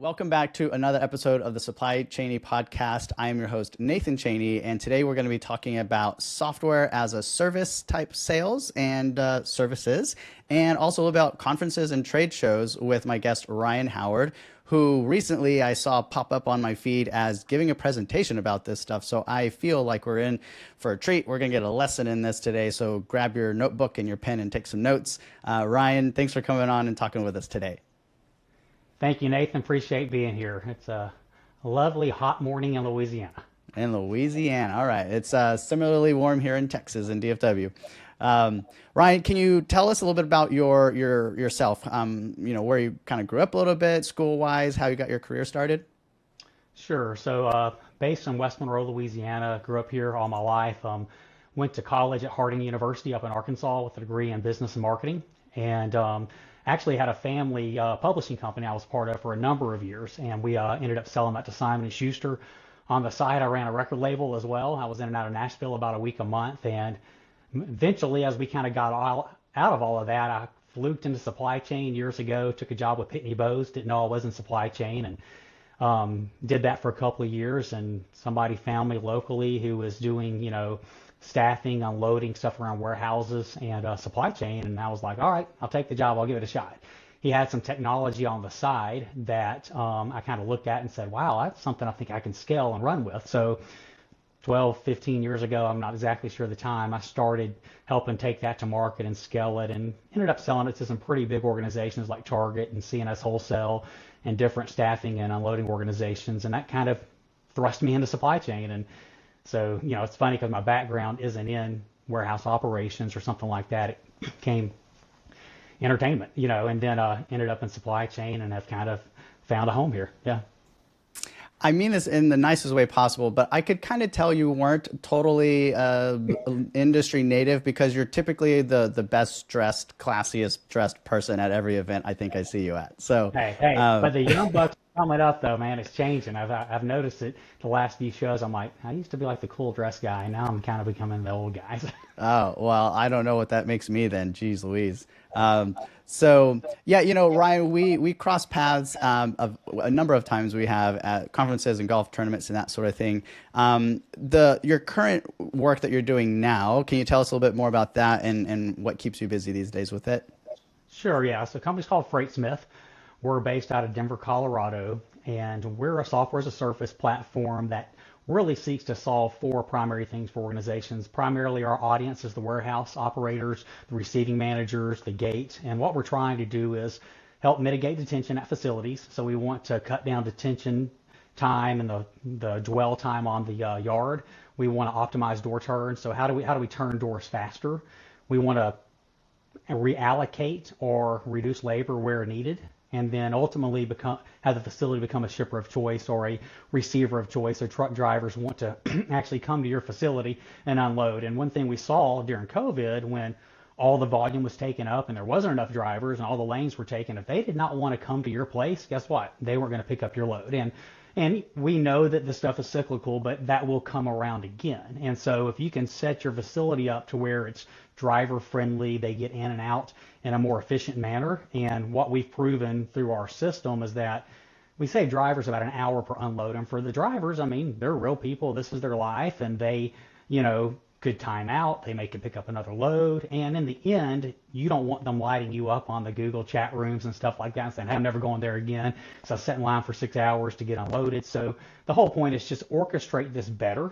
Welcome back to another episode of the Supply Chainy podcast. I am your host, Nathan Chaney, and today we're going to be talking about software as a service type sales and services, and also about conferences and trade shows with my guest, Ryan Howard, who recently I saw pop up on my feed as giving a presentation about this stuff. So I feel like we're in for a treat. We're going to get a lesson in this today. So grab your notebook and your pen and take some notes. Ryan, thanks for coming on and talking with us today. Thank you, Nathan. Appreciate being here. It's a lovely hot morning in Louisiana. In Louisiana. All right. It's similarly warm here in Texas in DFW. Ryan, can you tell us a little bit about yourself? Where you kind of grew up a little bit, school-wise, how you got your career started? Sure. So based in West Monroe, Louisiana, grew up here all my life. Went to college at Harding University up in Arkansas with a degree in business and marketing. And actually had a family publishing company I was part of for a number of years, and we ended up selling that to Simon & Schuster. On the side, I ran a record label as well. I was in and out of Nashville about a week a month, and eventually, as we kind of got out of all of that, I fluked into supply chain years ago, took a job with Pitney Bowes, didn't know I was in supply chain, and did that for a couple of years, and somebody found me locally who was doing, staffing, unloading stuff around warehouses and supply chain. And I was like, all right, I'll take the job. I'll give it a shot. He had some technology on the side that I kind of looked at and said, wow, that's something I think I can scale and run with. So 12, 15 years ago, I'm not exactly sure the time, I started helping take that to market and scale it, and ended up selling it to some pretty big organizations like Target and CNS Wholesale and different staffing and unloading organizations. And that kind of thrust me into supply chain. And so, it's funny because my background isn't in warehouse operations or something like that. It came entertainment, and then ended up in supply chain and have kind of found a home here. Yeah. I mean this in the nicest way possible, but I could kind of tell you weren't totally industry native, because you're typically the best dressed, classiest dressed person at every event I think I see you at. So hey, but the young bucks coming up though, man, it's changing. I've noticed it the last few shows. I'm like, I used to be like the cool dressed guy, and now I'm kind of becoming the old guy. Oh, well, I don't know what that makes me then. Jeez Louise. So yeah, Ryan, we cross paths a number of times. We have at conferences and golf tournaments and that sort of thing. Your current work that you're doing now, can you tell us a little bit more about that and what keeps you busy these days with it? Sure, yeah. So the company's called Freightsmith. We're based out of Denver, Colorado, and we're a software as a service platform that really seeks to solve four primary things for organizations. Primarily, our audience is the warehouse operators, the receiving managers, the gate. And what we're trying to do is help mitigate detention at facilities. So we want to cut down detention time and the dwell time on the yard. We want to optimize door turns. So how do we turn doors faster? We want to reallocate or reduce labor where needed, and then ultimately have the facility become a shipper of choice or a receiver of choice. So truck drivers want to actually come to your facility and unload. And one thing we saw during COVID, when all the volume was taken up and there wasn't enough drivers and all the lanes were taken, if they did not want to come to your place, guess what? They weren't going to pick up your load. And we know that this stuff is cyclical, but that will come around again. And so if you can set your facility up to where it's driver friendly, they get in and out in a more efficient manner. And what we've proven through our system is that we save drivers about an hour per unload. And for the drivers, I mean, they're real people. This is their life, and they, could time out. They may could pick up another load. And in the end, you don't want them lighting you up on the Google chat rooms and stuff like that and saying, hey, I'm never going there again. So I sat in line for 6 hours to get unloaded. So the whole point is just orchestrate this better.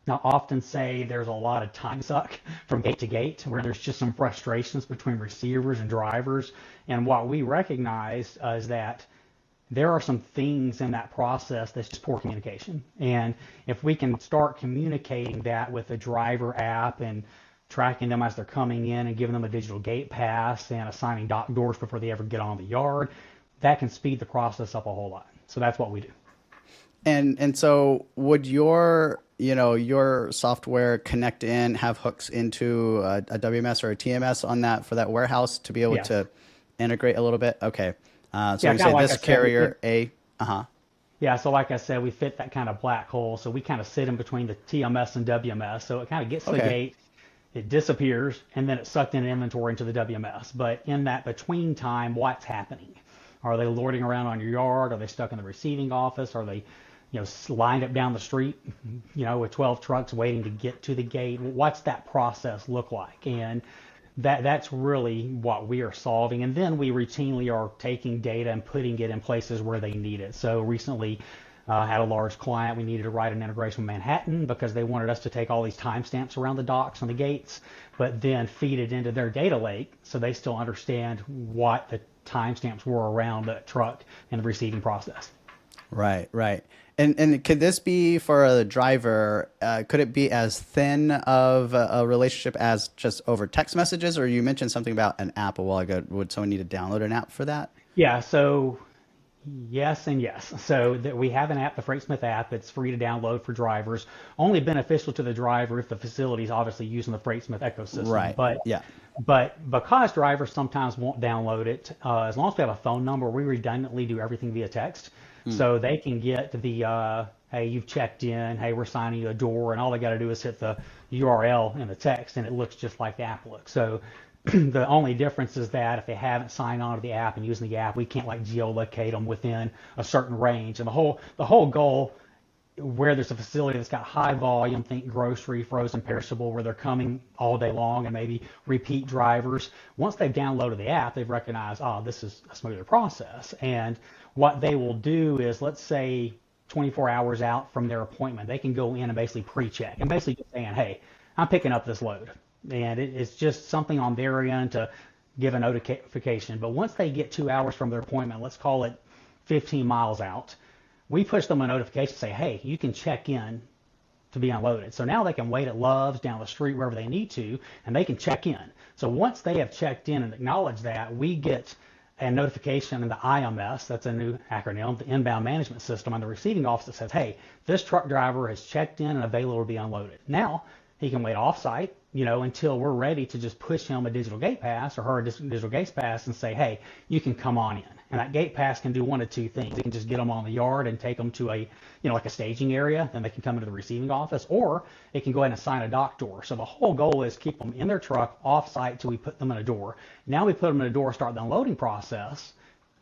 Now, often say there's a lot of time suck from gate to gate where there's just some frustrations between receivers and drivers. And what we recognize is that there are some things in that process that's just poor communication. And if we can start communicating that with the driver app and tracking them as they're coming in and giving them a digital gate pass and assigning dock doors before they ever get on the yard, that can speed the process up a whole lot. So that's what we do. And so would your software connect in, have hooks into a WMS or a TMS on that for that warehouse to be able to integrate a little bit? Okay. So you say like this carrier Yeah, so like I said, we fit that kind of black hole. So we kind of sit in between the TMS and WMS. So it kind of gets to the gate, it disappears, and then it's sucked into inventory into the WMS. But in that between time, what's happening? Are they loitering around on your yard? Are they stuck in the receiving office? Are they, lined up down the street, with 12 trucks waiting to get to the gate? What's that process look like? And that's really what we are solving. And then we routinely are taking data and putting it in places where they need it. So recently, had a large client. We needed to write an integration with Manhattan because they wanted us to take all these timestamps around the docks and the gates, but then feed it into their data lake so they still understand what the timestamps were around the truck and the receiving process. Right, right. And could this be for a driver? Could it be as thin of a relationship as just over text messages? Or you mentioned something about an app a while ago. Would someone need to download an app for that? Yeah, so yes and yes. So that we have an app, the FreightSmith app. It's free to download for drivers. Only beneficial to the driver if the facility is obviously using the FreightSmith ecosystem. Right. But Yeah. but because drivers sometimes won't download it, as long as we have a phone number, we redundantly do everything via text. So they can get the, hey, you've checked in, hey, we're signing you a door, and all they got to do is hit the URL in the text, and it looks just like the app looks. So the only difference is that if they haven't signed on to the app and using the app, we can't like geolocate them within a certain range. And the whole goal, where there's a facility that's got high volume, think grocery, frozen, perishable, where they're coming all day long and maybe repeat drivers. Once they've downloaded the app, they've recognized, oh, this is a smoother process. And what they will do is, let's say 24 hours out from their appointment, they can go in and basically pre-check and basically just saying, hey, I'm picking up this load. And it's just something on their end to give a notification. But once they get 2 hours from their appointment, let's call it 15 miles out, we push them a notification, say, hey, you can check in to be unloaded. So now they can wait at Love's, down the street, wherever they need to, and they can check in. So once they have checked in and acknowledged that, we get a notification in the IMS, that's a new acronym, the inbound management system on the receiving office that says, hey, this truck driver has checked in and available to be unloaded. Now he can wait off-site, until we're ready to just push him a digital gate pass or her a digital gate pass and say, hey, you can come on in. And that gate pass can do one of two things. It can just get them on the yard and take them to a, like a staging area, and they can come into the receiving office, or it can go ahead and assign a dock door. So the whole goal is keep them in their truck off-site till we put them in a door. Now we put them in a door, start the unloading process.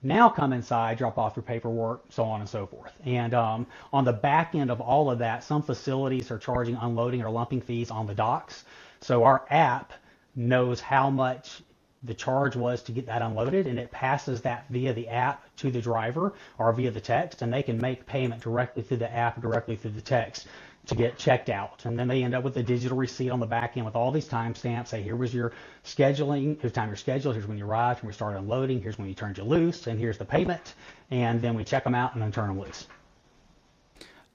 Now come inside, drop off your paperwork, so on and so forth. And on the back end of all of that, some facilities are charging unloading or lumping fees on the docks. So our app knows how much the charge was to get that unloaded, and it passes that via the app to the driver or via the text, and they can make payment directly through the app or directly through the text to get checked out. And then they end up with a digital receipt on the back end with all these timestamps. Say, here was your scheduling, here's the time you're scheduled, here's when you arrived, when we started unloading, here's when you turned you loose, and here's the payment. And then we check them out and then turn them loose.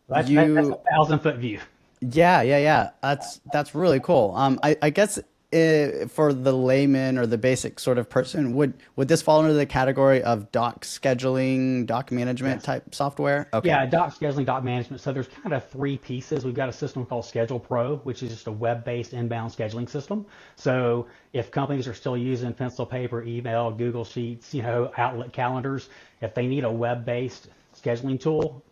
That's a 1,000-foot view. Yeah. That's really cool. I guess for the layman or the basic sort of person, would this fall under the category of dock scheduling, dock management type software? Okay. Yeah, dock scheduling, dock management. So there's kind of three pieces. We've got a system called Schedule Pro, which is just a web-based inbound scheduling system. So if companies are still using pencil, paper, email, Google Sheets, Outlook calendars, if they need a web-based scheduling tool,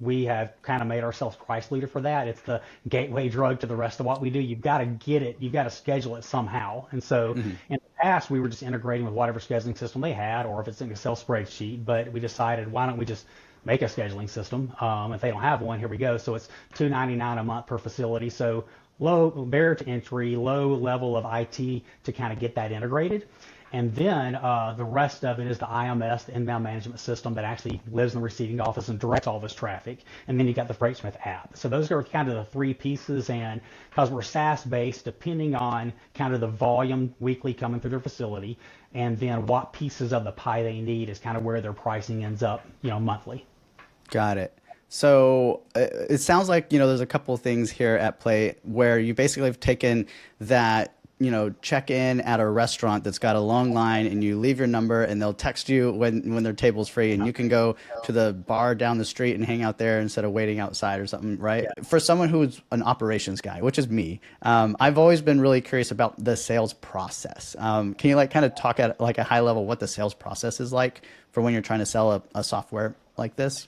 we have kind of made ourselves price leader for that. It's the gateway drug to the rest of what we do. You've got to get it. You've got to schedule it somehow. And so in the past, we were just integrating with whatever scheduling system they had, or if it's an Excel spreadsheet. But we decided, why don't we just make a scheduling system? If they don't have one, here we go. So it's $2.99 a month per facility. So low barrier to entry, low level of IT to kind of get that integrated. And then the rest of it is the IMS, the inbound management system, that actually lives in the receiving office and directs all this traffic. And then you got the FreightSmith app. So those are kind of the three pieces. And because we're SaaS-based, depending on kind of the volume weekly coming through their facility, and then what pieces of the pie they need is kind of where their pricing ends up, monthly. Got it. So it sounds like, there's a couple of things here at play where you basically have taken that, check in at a restaurant that's got a long line, and you leave your number and they'll text you when their table's free, and you can go to the bar down the street and hang out there instead of waiting outside or something, right? Yeah. For someone who's an operations guy, which is me, I've always been really curious about the sales process. Can you kind of talk at a high level what the sales process is like for when you're trying to sell a software like this?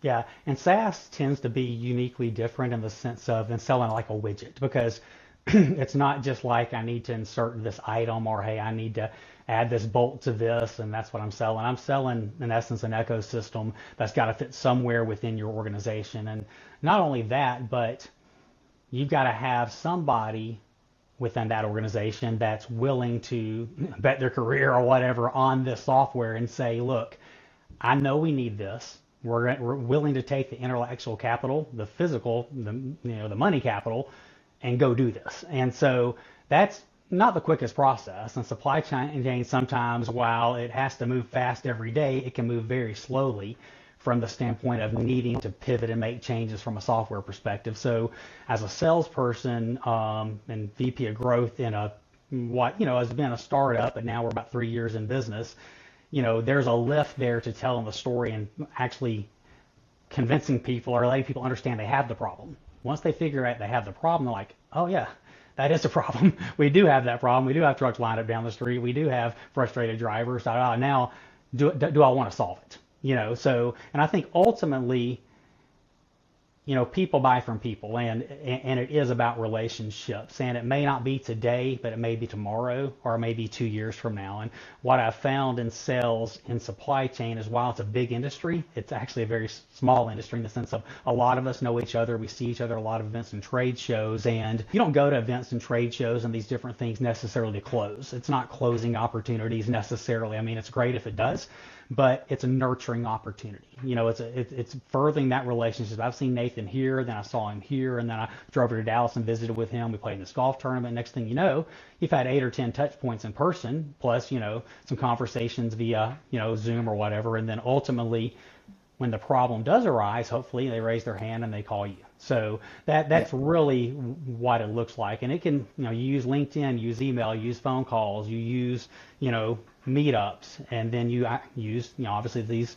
Yeah, and SaaS tends to be uniquely different in the sense of than selling like a widget, because It's not just like I need to insert this item or hey, I need to add this bolt to this and that's what I'm selling. I'm selling in essence an ecosystem that's got to fit somewhere within your organization. And not only that, but you've got to have somebody within that organization that's willing to bet their career or whatever on this software and say, look, I know we need this. We're willing to take the intellectual capital, the physical, the money capital, and go do this. And so that's not the quickest process. And supply chain sometimes, while it has to move fast every day, it can move very slowly from the standpoint of needing to pivot and make changes from a software perspective. So as a salesperson and VP of growth in has been a startup, but now we're about 3 years in business, there's a lift there to telling the story and actually convincing people or letting people understand they have the problem. Once they figure out they have the problem, they're like, oh yeah, that is a problem. We do have that problem. We do have trucks lined up down the street. We do have frustrated drivers. Now, do I want to solve it? And I think ultimately, people buy from people, and it is about relationships. And it may not be today, but it may be tomorrow, or it may be 2 years from now. And what I've found in sales in supply chain is while it's a big industry, it's actually a very small industry in the sense of a lot of us know each other. We see each other at a lot of events and trade shows, and you don't go to events and trade shows and these different things necessarily to close. It's not closing opportunities necessarily. I mean, it's great if it does, but it's a nurturing opportunity. It's furthering that relationship. I've seen Nathan here, then I saw him here, and then I drove over to Dallas and visited with him. We played in this golf tournament. Next thing you know, you've had 8 or 10 touch points in person, plus, some conversations via, Zoom or whatever. And then ultimately, when the problem does arise, hopefully they raise their hand and they call you. So that's really what it looks like. And it can, you use LinkedIn, use email, use phone calls, you use, meetups, and then you use, obviously these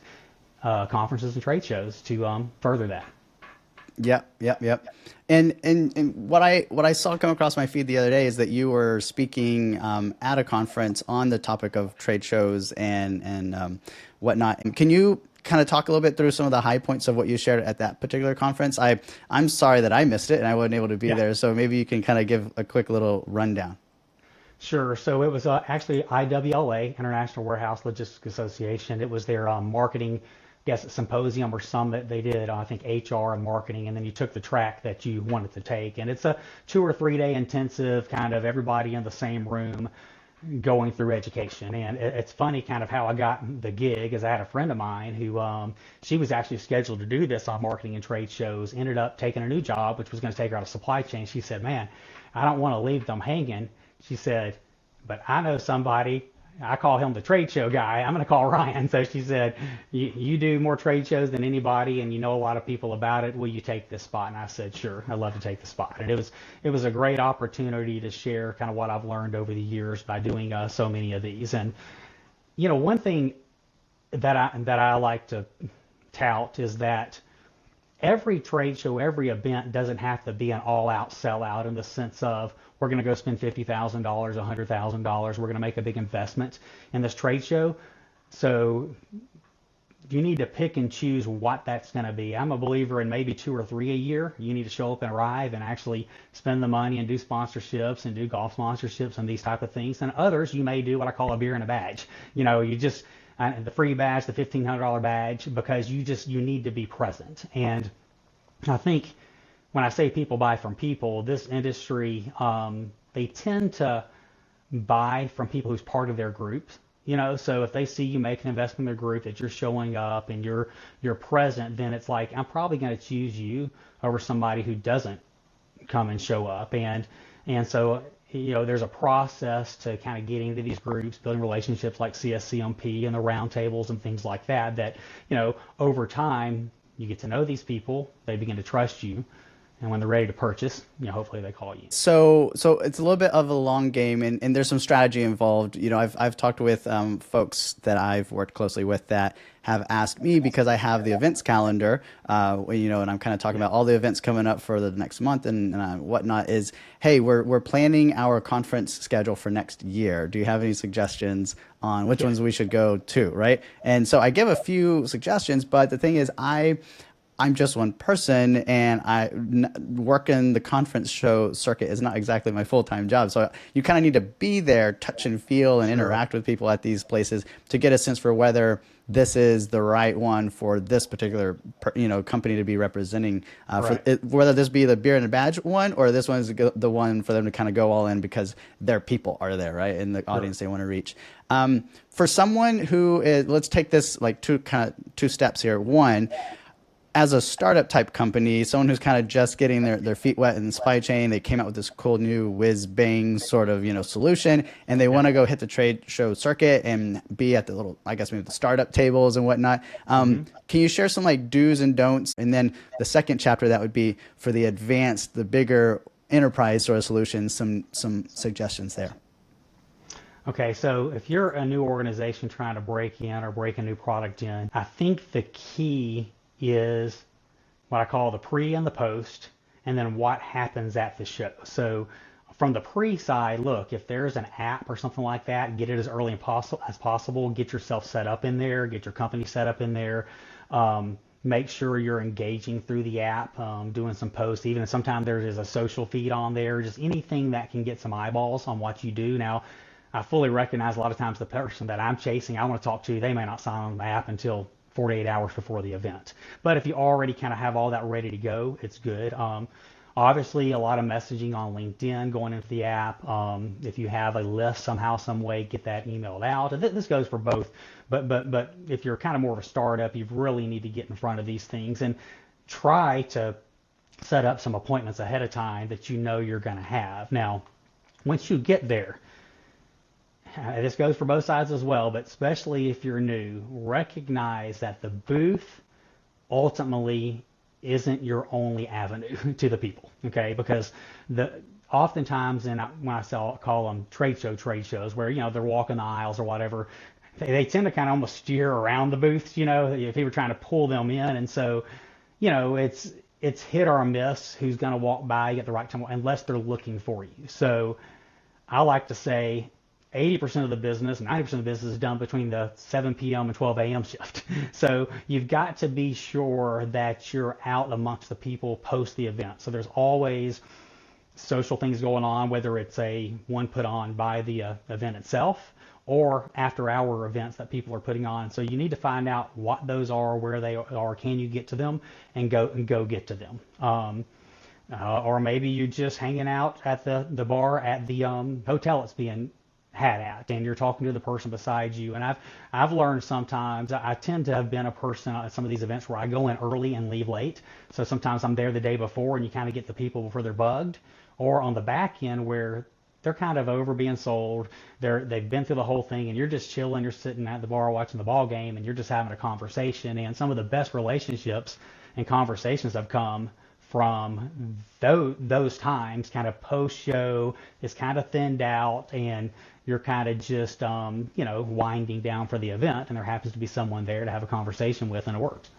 conferences and trade shows to further that. Yep. And what I saw come across my feed the other day is that you were speaking at a conference on the topic of trade shows and whatnot. And can you kind of talk a little bit through some of the high points of what you shared at that particular conference? I'm sorry that I missed it and I wasn't able to be there. So maybe you can kind of give a quick little rundown. Sure. So it was actually IWLA, International Warehouse Logistics Association. It was their marketing, symposium or summit. They did, I think, HR and marketing, and then you took the track that you wanted to take. And it's a 2 or 3 day intensive, kind of everybody in the same room going through education. And it's funny kind of how I got the gig, as I had a friend of mine who she was actually scheduled to do this on marketing and trade shows, ended up taking a new job, which was going to take her out of supply chain. She said, man, I don't want to leave them hanging. She said, but I know somebody, I call him the trade show guy. I'm going to call Ryan. So she said, you do more trade shows than anybody, and you know a lot of people about it. Will you take this spot? And I said, sure, I'd love to take the spot. And it was a great opportunity to share kind of what I've learned over the years by doing so many of these. And one thing that I like to tout is that every trade show, every event doesn't have to be an all-out sellout in the sense of we're going to go spend $50,000, $100,000. We're going to make a big investment in this trade show. So you need to pick and choose what that's going to be. I'm a believer in maybe 2 or 3 a year. You need to show up and arrive and actually spend the money and do sponsorships and do golf sponsorships and these type of things. And others, you may do what I call a beer and a badge. You just the free badge, the $1,500 badge, because you need to be present. And I think when I say people buy from people, this industry, they tend to buy from people who's part of their groups. So if they see you make an investment in their group, that you're showing up and you're present, then it's like, I'm probably going to choose you over somebody who doesn't come and show up. And so, there's a process to kind of getting into these groups, building relationships like CSCMP and the roundtables and things like that, over time, you get to know these people, they begin to trust you. And when they're ready to purchase, hopefully they call you. So it's a little bit of a long game, and there's some strategy involved. I've talked with folks that I've worked closely with that have asked me, because I have the events calendar, and I'm kind of talking about all the events coming up for the next month and whatnot, is, hey, we're planning our conference schedule for next year. Do you have any suggestions on which ones we should go to, right? And so I give a few suggestions, but the thing is, I'm just one person, and working the conference show circuit is not exactly my full-time job. So you kind of need to be there, touch and feel, and Sure. interact with people at these places to get a sense for whether this is the right one for this particular, company to be representing. Correct. Whether this be the beer and a badge one, or this one is the one for them to kind of go all in because their people are there, right, in the Sure. audience they want to reach. For someone who is, let's take this like two steps here. One, as a startup type company, someone who's kind of just getting their feet wet in the supply chain, they came out with this cool new whiz bang sort of, solution, and they want to go hit the trade show circuit and be at the little, I guess maybe the startup tables and whatnot. Can you share some like do's and don'ts? And then the second chapter, that would be for the advanced, the bigger enterprise sort of solutions, some suggestions there. Okay, so if you're a new organization trying to break in or break a new product in, I think the key is what I call the pre and the post, and then what happens at the show. So from the pre side, look, if there's an app or something like that, get it as early as possible. Get yourself set up in there, get your company set up in there. Make sure you're engaging through the app, doing some posts. Even sometimes there is a social feed on there, just anything that can get some eyeballs on what you do. Now, I fully recognize a lot of times the person that I'm chasing, I want to talk to, they may not sign on the app until 48 hours before the event. But if you already kind of have all that ready to go, it's good. Obviously, a lot of messaging on LinkedIn going into the app. If you have a list somehow, some way, get that emailed out. And this goes for both. But if you're kind of more of a startup, you really need to get in front of these things and try to set up some appointments ahead of time that you know you're going to have. Now, once you get there, this goes for both sides as well, but especially if you're new, recognize that the booth ultimately isn't your only avenue to the people, okay? Because oftentimes, and when I call them trade shows, where they're walking the aisles or whatever, they tend to kind of almost steer around the booths, if you were trying to pull them in, and so it's hit or miss who's going to walk by at the right time unless they're looking for you. So I like to say 80% of the business, 90% of the business is done between the 7 p.m. and 12 a.m. shift. So you've got to be sure that you're out amongst the people post the event. So there's always social things going on, whether it's a one put on by the event itself or after hour events that people are putting on. So you need to find out what those are, where they are, can you get to them, and go get to them. Or maybe you're just hanging out at the bar at the hotel it's being had at, and you're talking to the person beside you. And I've learned sometimes I tend to have been a person at some of these events where I go in early and leave late. So sometimes I'm there the day before, and you kind of get the people before they're bugged. Or on the back end where they're kind of over being sold, they've been through the whole thing, and you're just chilling, you're sitting at the bar watching the ball game, and you're just having a conversation. And some of the best relationships and conversations have come from those times. Kind of post show is kind of thinned out, and you're kind of just winding down for the event, and there happens to be someone there to have a conversation with, and it works.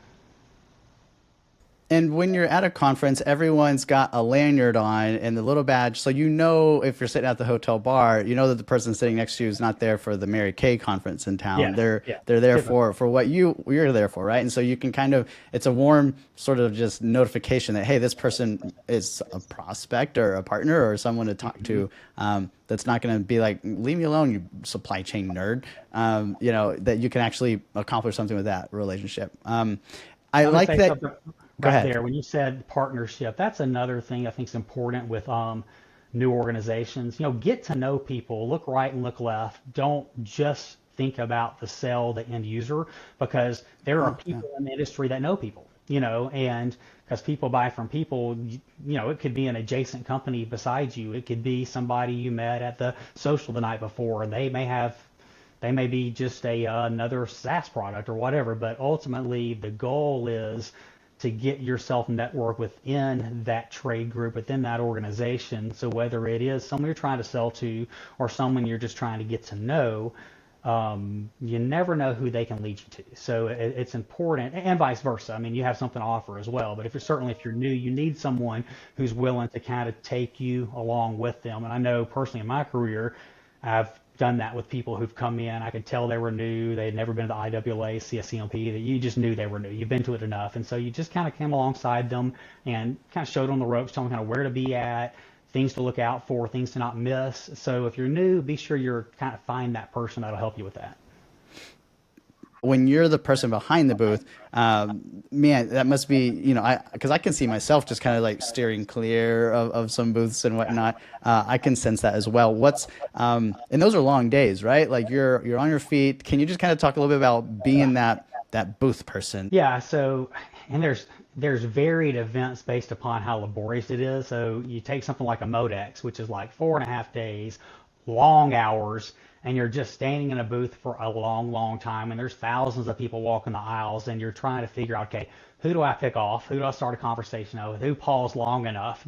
And when you're at a conference, everyone's got a lanyard on and the little badge. So if you're sitting at the hotel bar, you know that the person sitting next to you is not there for the Mary Kay conference in town. Yeah, They're yeah, there different. for what you're there for, right? And so you can it's a warm sort of just notification that, hey, this person is a prospect or a partner or someone to talk to. That's not going to be like, leave me alone, you supply chain nerd. That you can actually accomplish something with that relationship. I I'm gonna like say that. something Go right ahead. there. When you said partnership, that's another thing I think is important with new organizations. Get to know people. Look right and look left. Don't just think about the sell, the end user, because there are Oh, yeah. people in the industry that know people. And because people buy from people, it could be an adjacent company beside you. It could be somebody you met at the social the night before, and they may be just another SaaS product or whatever. But ultimately, the goal is to get yourself networked within that trade group, within that organization. So whether it is someone you're trying to sell to or someone you're just trying to get to know, you never know who they can lead you to. So it's important, and vice versa. I mean, you have something to offer as well. But if you're new, you need someone who's willing to kind of take you along with them. And I know personally in my career, I've done that with people who've come in. I could tell they were new. They had never been to the IWLA, CSCMP. That you just knew they were new. You've been to it enough, and so you just kind of came alongside them and kind of showed them the ropes, told them kind of where to be at, things to look out for, things to not miss. So if you're new, be sure you're kind of find that person that'll help you with that. When you're the person behind the booth, man, that must be, because I can see myself just kind of like steering clear of some booths and whatnot. I can sense that as well. And those are long days, right? Like you're on your feet. Can you just kind of talk a little bit about being that booth person? Yeah. So, and there's varied events based upon how laborious it is. So you take something like a Modex, which is like 4.5 days, long hours, and you're just standing in a booth for a long, long time, and there's thousands of people walking the aisles, and you're trying to figure out, okay, who do I pick off? Who do I start a conversation with? Who paused long enough?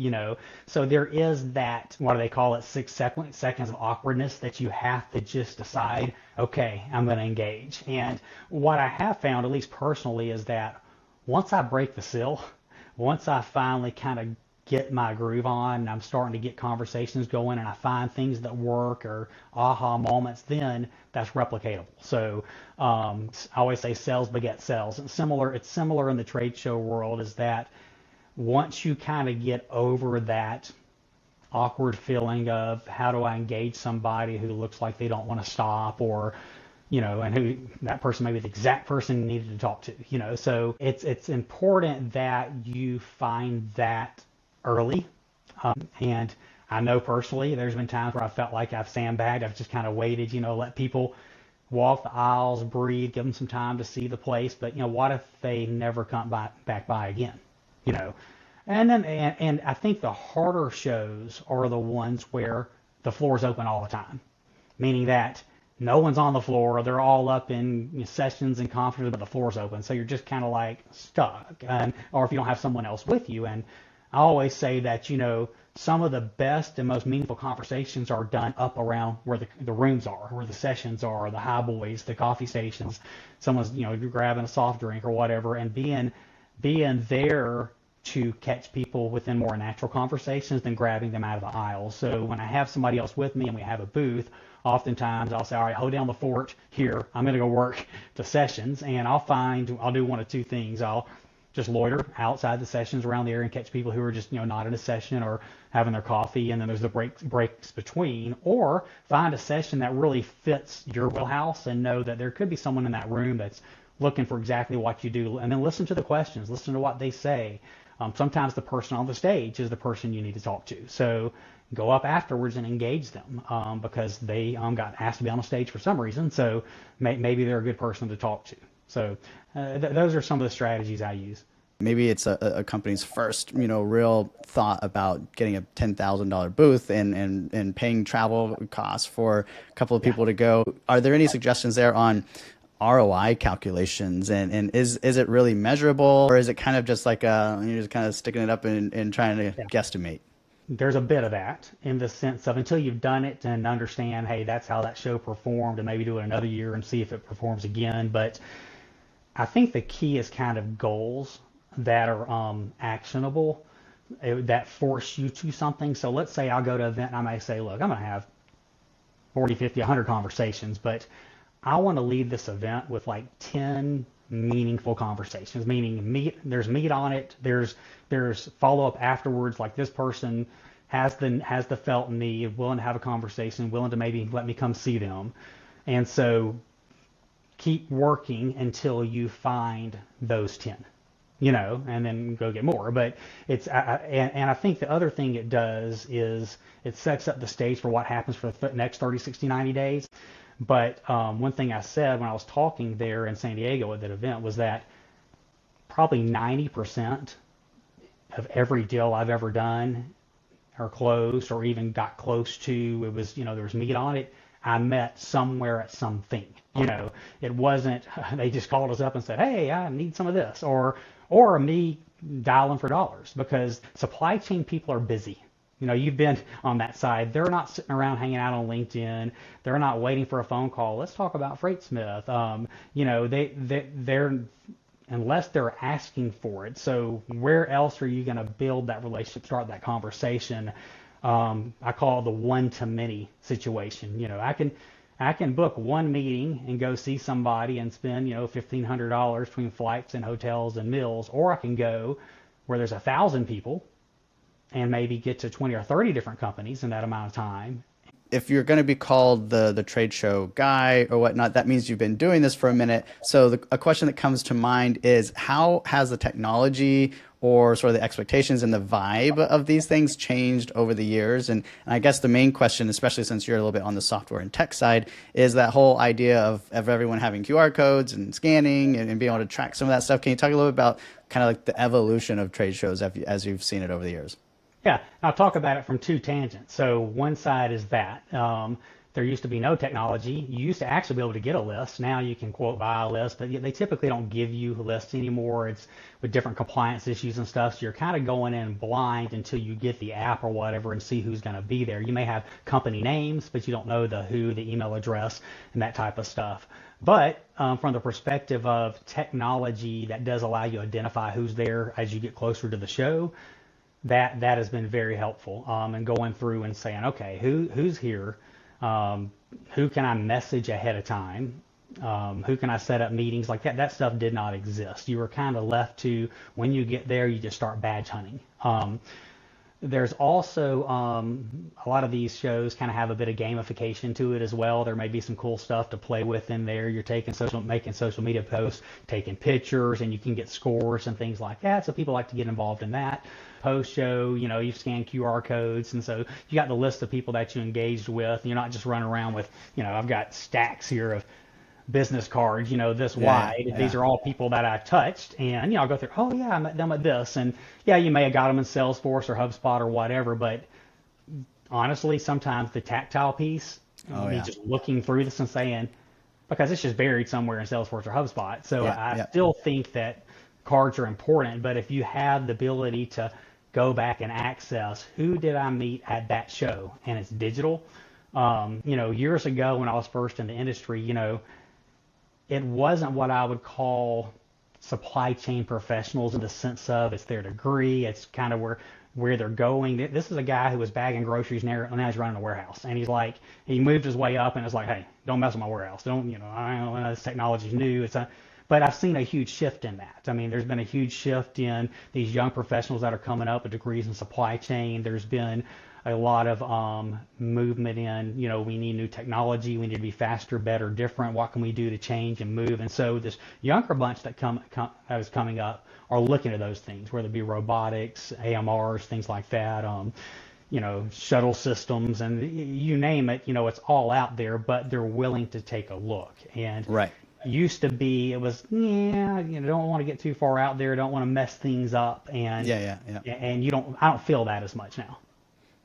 So there is that, what do they call it, 6 seconds of awkwardness that you have to just decide, okay, I'm going to engage. And what I have found, at least personally, is that once I break the seal, once I finally kind of get my groove on and I'm starting to get conversations going and I find things that work or aha moments, then that's replicatable. So I always say sales beget sales. And it's similar in the trade show world, is that once you kind of get over that awkward feeling of how do I engage somebody who looks like they don't want to stop, or and who that person may be the exact person you needed to talk to, so it's important that you find that early. And I know personally there's been times where I felt like I've sandbagged. I've just kind of waited, let people walk the aisles, breathe, give them some time to see the place. But, what if they never come back by again, And then, and I think the harder shows are the ones where the floor is open all the time, meaning that no one's on the floor. They're all up in sessions and conferences, but the floor's open. So you're just kind of like stuck. Or if you don't have someone else with you. And I always say that, some of the best and most meaningful conversations are done up around where the rooms are, where the sessions are, the high boys, the coffee stations. Someone's, grabbing a soft drink or whatever, and being there to catch people within more natural conversations than grabbing them out of the aisle. So when I have somebody else with me and we have a booth, oftentimes I'll say, all right, hold down the fort here. I'm going to go work the sessions, and I'll do one of two things. I'll just loiter outside the sessions around the area and catch people who are just, not in a session or having their coffee, and then there's the breaks between, or find a session that really fits your wheelhouse and know that there could be someone in that room that's looking for exactly what you do, and then listen to the questions, listen to what they say. Sometimes the person on the stage is the person you need to talk to. So go up afterwards and engage them, because they got asked to be on the stage for some reason. So maybe they're a good person to talk to. So those are some of the strategies I use. Maybe it's a company's first, real thought about getting a $10,000 booth and paying travel costs for a couple of people to go. Are there any suggestions there on ROI calculations, and is it really measurable, or is it kind of just like you're just kind of sticking it up and trying to guesstimate? There's a bit of that, in the sense of until you've done it and understand, hey, that's how that show performed, and maybe do it another year and see if it performs again. But I think the key is kind of goals that are actionable, that force you to something. So let's say I'll go to an event and I may say, look, I'm going to have 40, 50, 100 conversations, but I want to leave this event with like 10 meaningful conversations, meaning there's meat on it. There's follow-up afterwards, like this person has the felt need, willing to have a conversation, willing to maybe let me come see them. And so keep working until you find those 10, and then go get more. But and I think the other thing it does is it sets up the stage for what happens for the next 30, 60, 90 days. But one thing I said when I was talking there in San Diego at that event was that probably 90% of every deal I've ever done or closed or even got close to, it was, there was meat on it, I met somewhere at something. It wasn't, they just called us up and said, hey, I need some of this, or me dialing for dollars, because supply chain people are busy. You've been on that side. They're not sitting around hanging out on LinkedIn. They're not waiting for a phone call. Let's talk about FreightSmith. They're unless they're asking for it. So where else are you going to build that relationship, start that conversation? I call it the one-to-many situation. I can book one meeting and go see somebody and spend, $1,500 between flights and hotels and meals, or I can go where there's 1,000 people and maybe get to 20 or 30 different companies in that amount of time. If you're going to be called the trade show guy or whatnot, that means you've been doing this for a minute. So a question that comes to mind is, how has the technology or sort of the expectations and the vibe of these things changed over the years? And I guess the main question, especially since you're a little bit on the software and tech side, is that whole idea of everyone having QR codes and scanning and being able to track some of that stuff. Can you talk a little bit about kind of like the evolution of trade shows as you've seen it over the years? Yeah, I'll talk about it from two tangents. So one side is that there used to be no technology. You used to actually be able to get a list. Now you can quote buy a list, but they typically don't give you lists anymore. It's with different compliance issues and stuff. So you're kind of going in blind until you get the app or whatever and see who's going to be there. You may have company names, but you don't know the who, the email address, and that type of stuff. But from the perspective of technology that does allow you to identify who's there as you get closer to the show, that has been very helpful, and going through and saying, okay, who's here, who can I message ahead of time, who can I set up meetings like that. That stuff did not exist. You were kind of left to, when you get there, you just start badge hunting. There's also a lot of these shows kind of have a bit of gamification to it as well. There may be some cool stuff to play with in there. You're making social media posts, taking pictures, and you can get scores and things like that. So people like to get involved in that. Post show, you scan QR codes, and so you got the list of people that you engaged with. And you're not just running around with, I've got stacks here of business cards, this wide. Yeah. These are all people that I touched, and I'll go through. Oh yeah, I met them at this, and yeah, you may have got them in Salesforce or HubSpot or whatever. But honestly, sometimes the tactile piece, me just looking through this and saying, because it's just buried somewhere in Salesforce or HubSpot. So I still think that cards are important. But if you have the ability to go back and access who did I meet at that show, and it's digital. Years ago when I was first in the industry, it wasn't what I would call supply chain professionals in the sense of it's their degree, it's kind of where they're going. This is a guy who was bagging groceries now he's running a warehouse, and he moved his way up, and it's like, hey, don't mess with my warehouse. Don't, I don't know, this technology's new. But I've seen a huge shift in that. I mean, there's been a huge shift in these young professionals that are coming up with degrees in supply chain. There's been a lot of movement in, we need new technology, we need to be faster, better, different. What can we do to change and move? And so this younger bunch that is coming up are looking at those things, whether it be robotics, AMRs, things like that, shuttle systems, and you name it, it's all out there, but they're willing to take a look. And right. Used to be, it was, don't want to get too far out there, don't want to mess things up, and and I don't feel that as much now.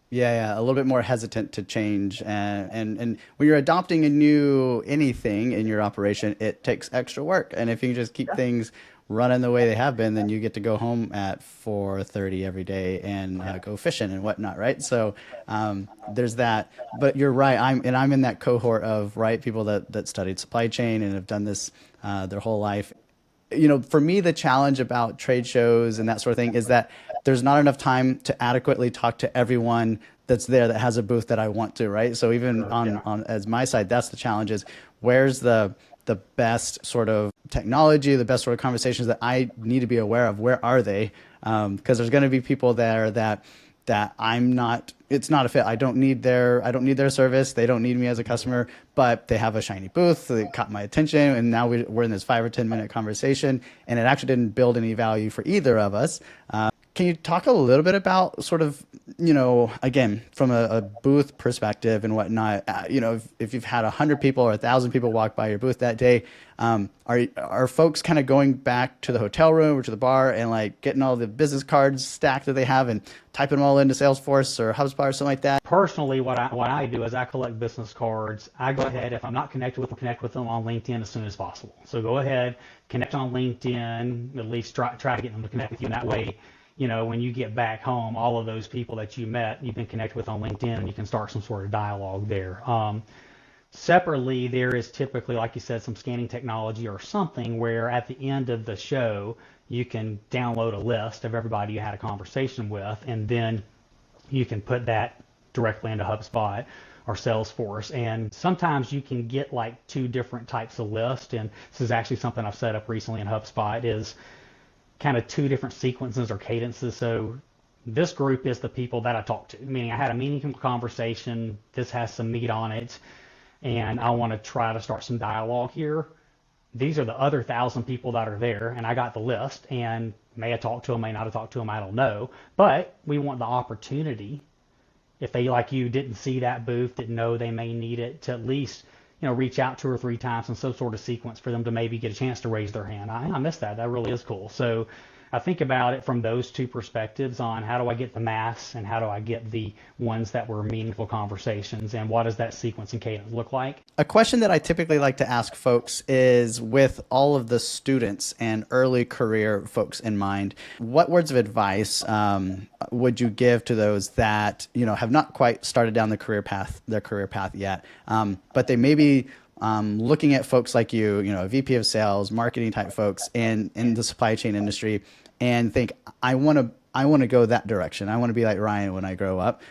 Yeah, a little bit more hesitant to change, and when you're adopting anything in your operation, it takes extra work. And if you can just keep things running the way they have been, then you get to go home at 4:30 every day and go fishing and whatnot, right? So there's that. But you're right. I'm in that cohort of people that studied supply chain and have done this their whole life. For me, the challenge about trade shows and that sort of thing is that there's not enough time to adequately talk to everyone that's there that has a booth that I want to, right? So even on as my side, that's the challenge, is where's the best sort of technology, the best sort of conversations that I need to be aware of. Where are they? Because there's going to be people there that it's not a fit. I don't need their service. They don't need me as a customer, but they have a shiny booth that caught my attention. And now we're in this 5 or 10 minute conversation, and it actually didn't build any value for either of us. Can you talk a little bit about sort of, again, from a booth perspective and whatnot, if you've had 100 people or 1,000 people walk by your booth that day, are folks kind of going back to the hotel room or to the bar and getting all the business cards stacked that they have and typing them all into Salesforce or HubSpot or something like that? Personally, what I do is I collect business cards. I go ahead, if I'm not connected with them, connect with them on LinkedIn as soon as possible. So go ahead, connect on LinkedIn, at least try to get them to connect with you in that way. When you get back home, all of those people that you met, you can connect with on LinkedIn, and you can start some sort of dialogue there. Separately, there is typically, like you said, some scanning technology or something where at the end of the show, you can download a list of everybody you had a conversation with, and then you can put that directly into HubSpot or Salesforce. And sometimes you can get like two different types of lists. And this is actually something I've set up recently in HubSpot, is kind of two different sequences or cadences. So this group is the people that I talk to, meaning I had a meaningful conversation. This has some meat on it, and I want to try to start some dialogue here. These are the other 1,000 people that are there, and I got the list, and may have talked to them, may not have talked to them, I don't know. But we want the opportunity, if they, like you, didn't see that booth, didn't know they may need it, to at least reach out 2 or 3 times in some sort of sequence for them to maybe get a chance to raise their hand. I missed that. That really is cool. So I think about it from those two perspectives on how do I get the mass and how do I get the ones that were meaningful conversations, and what does that sequence and cadence look like? A question that I typically like to ask folks is, with all of the students and early career folks in mind, what words of advice would you give to those that have not quite started down their career path yet, but they may be looking at folks like you, a VP of sales, marketing type folks in the supply chain industry, and think, I want to go that direction. I want to be like Ryan when I grow up.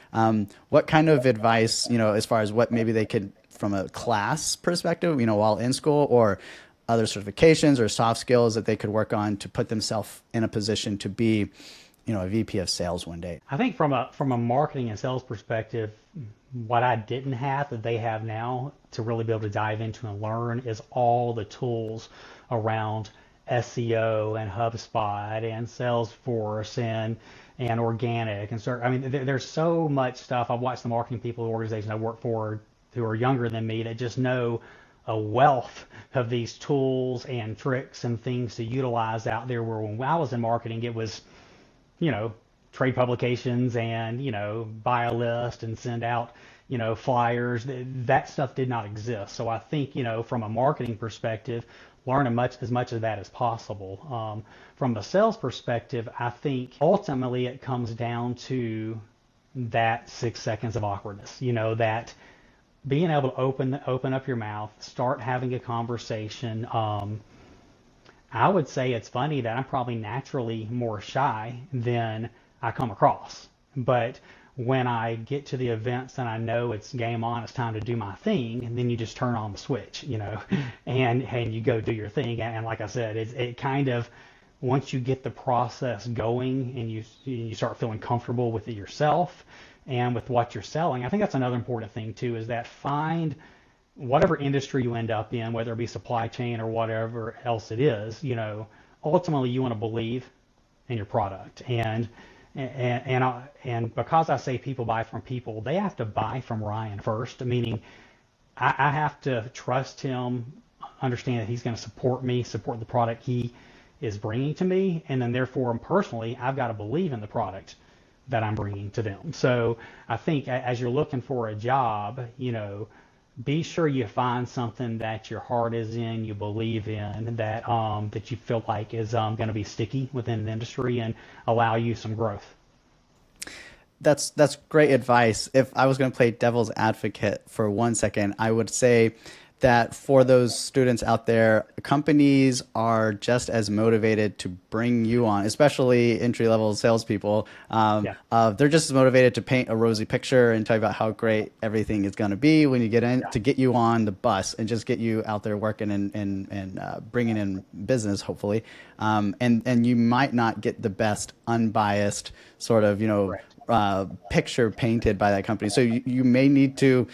What kind of advice, as far as what maybe they could, from a class perspective, while in school, or other certifications or soft skills that they could work on to put themselves in a position to be, a VP of sales one day? I think from a marketing and sales perspective, what I didn't have that they have now to really be able to dive into and learn is all the tools around SEO and HubSpot and Salesforce and organic and I mean, there's so much stuff. I've watched the marketing people, the organizations I work for who are younger than me, that just know a wealth of these tools and tricks and things to utilize out there, where when I was in marketing, it was, trade publications and, buy a list and send out, flyers. That stuff did not exist. So I think, from a marketing perspective, learn as much of that as possible. From the sales perspective, I think ultimately it comes down to that 6 seconds of awkwardness, that being able to open up your mouth, start having a conversation. I would say it's funny that I'm probably naturally more shy than I come across. But when I get to the events and I know it's game on, it's time to do my thing, and then you just turn on the switch, and you go do your thing. And like I said, it kind of, once you get the process going and you start feeling comfortable with it yourself and with what you're selling, I think that's another important thing too, is that find whatever industry you end up in, whether it be supply chain or whatever else it is, ultimately you want to believe in your product. And because I say people buy from people, they have to buy from Ryan first, meaning I have to trust him, understand that he's going to support me, support the product he is bringing to me, and then therefore personally, I've got to believe in the product that I'm bringing to them. So I think as you're looking for a job, be sure you find something that your heart is in, you believe in, that you feel like is going to be sticky within the industry and allow you some growth. That's great advice. If I was going to play devil's advocate for 1 second, I would say that for those students out there, companies are just as motivated to bring you on, especially entry-level salespeople. They're just as motivated to paint a rosy picture and tell you about how great everything is going to be when you get in, to get you on the bus and just get you out there working and bringing in business, hopefully. And you might not get the best unbiased sort of, picture painted by that company. So you may need to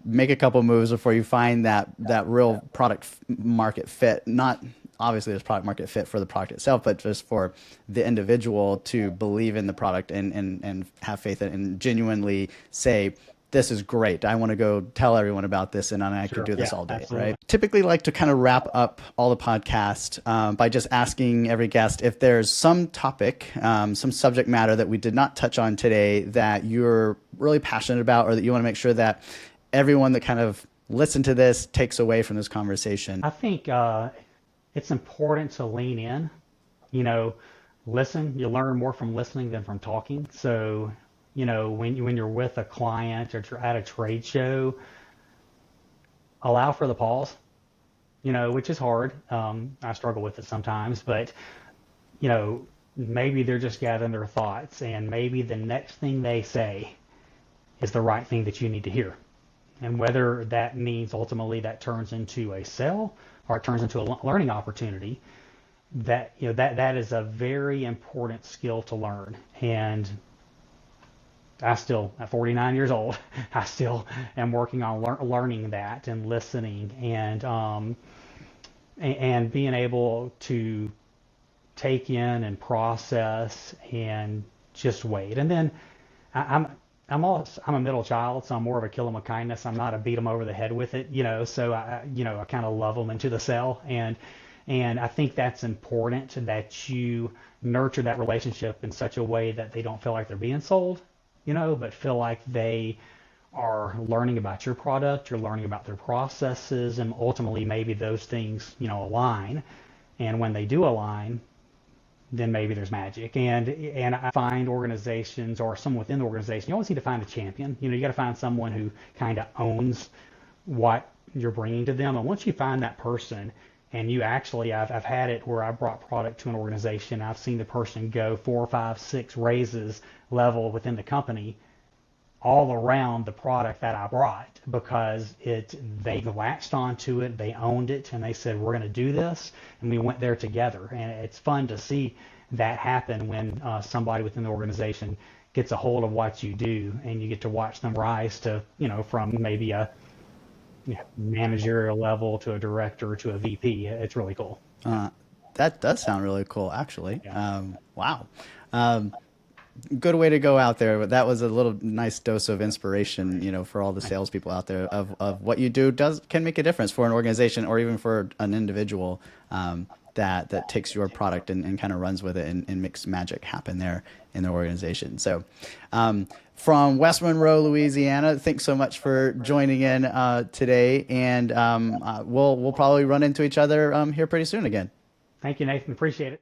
make a couple moves before you find that real product market fit. Not obviously there's product market fit for the product itself, but just for the individual to believe in the product and have faith in it and genuinely say, this is great. I want to go tell everyone about this, and I could do this all day, absolutely. Right? Typically like to kind of wrap up all the podcast by just asking every guest if there's some topic, some subject matter that we did not touch on today that you're really passionate about, or that you want to make sure that everyone that kind of listened to this takes away from this conversation. I think it's important to lean in, listen. You learn more from listening than from talking. So, when you're with a client or you're at a trade show, allow for the pause, which is hard. I struggle with it sometimes, but, maybe they're just gathering their thoughts, and maybe the next thing they say is the right thing that you need to hear. And whether that means ultimately that turns into a sale or it turns into a learning opportunity, that is a very important skill to learn. And I still, at 49 years old, I still am working on learning that and listening and being able to take in and process and just wait. And then I, I'm a middle child, so I'm more of a kill 'em with kindness. I'm not a beat 'em over the head with it, So I kind of love them into the cell, and I think that's important that you nurture that relationship in such a way that they don't feel like they're being sold, but feel like they are learning about your product, you're learning about their processes, and ultimately maybe those things, align. And when they do align, then maybe there's magic. And I find organizations or someone within the organization, you always need to find a champion. You got to find someone who kind of owns what you're bringing to them. And once you find that person, and you actually, I've had it where I brought product to an organization. I've seen the person go 4, 5, 6 raises level within the company all around the product that I brought because they latched onto it, they owned it, and they said, we're going to do this, and we went there together. And it's fun to see that happen when somebody within the organization gets a hold of what you do, and you get to watch them rise to, from maybe a managerial level to a director to a VP. It's really cool. That does sound really cool, actually. Yeah. Wow. Good way to go out there. But that was a little nice dose of inspiration, for all the salespeople out there of what you do can make a difference for an organization or even for an individual that takes your product and kind of runs with it and makes magic happen there in the organization. So from West Monroe, Louisiana, thanks so much for joining in today. And we'll probably run into each other here pretty soon again. Thank you, Nathan. Appreciate it.